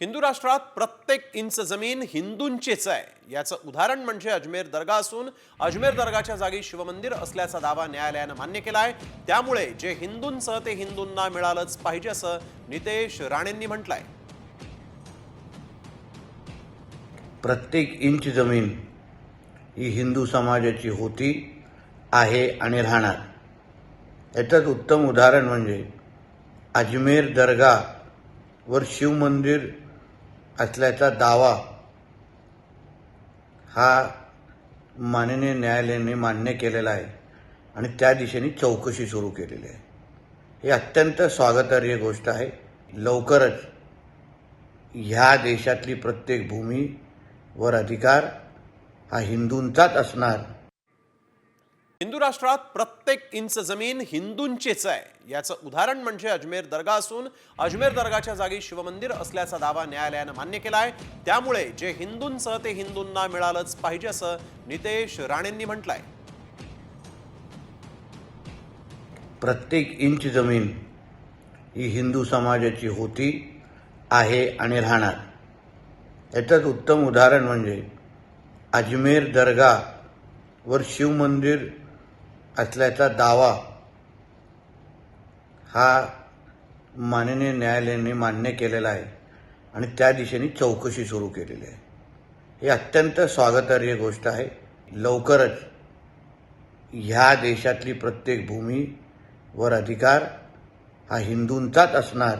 हिंदू राष्ट्रात प्रत्येक इंच जमीन हिंदूंचीच आहे याचं उदाहरण म्हणजे अजमेर दर्गा असून अजमेर दर्गाच्या जागी शिवमंदिर असल्याचा दावा न्यायालयानं मान्य केलाय। त्यामुळे जे हिंदूंचं ते हिंदूंना मिळालंच पाहिजे असं नितेश राणेंनी म्हटलंय। प्रत्येक इंच जमीन ही हिंदू समाजाची होती, आहे आणि राहणार। याचंच उत्तम उदाहरण म्हणजे अजमेर दर्गा वर शिवमंदिर असल्याचा दावा हा माननीय न्यायालयाने मान्य केलेला आहे आणि त्या दिशेने चौकशी सुरू केलेली आहे। ही अत्यंत स्वागतार्ह गोष्ट आहे। लवकरच ह्या देशातली प्रत्येक भूमी वर अधिकार हा हिंदूंचाच असणार। हिंदू राष्ट्रात प्रत्येक इंच जमीन हिंदूंचीच आहे याचं उदाहरण म्हणजे अजमेर दर्गा असून अजमेर दर्गाच्या जागी शिवमंदिर असल्याचा दावा न्यायालयानं मान्य केलाय। त्यामुळे जे हिंदूंचं ते हिंदूंना मिळालंच पाहिजे असं नितेश राणेंनी म्हटलंय। प्रत्येक इंच जमीन ही हिंदू समाजाची होती, आहे आणि राहणार। याचंच उत्तम उदाहरण म्हणजे अजमेर दर्गा वर शिवमंदिर असल्याचा दावा हा माननीय न्यायालयाने मान्य केलेला आहे आणि त्या दिशेने चौकशी सुरू केलेली आहे। ही अत्यंत स्वागतार्ह गोष्ट आहे। लवकरच ह्या देशातली प्रत्येक भूमी वर अधिकार हा हिंदूंचाच असणार।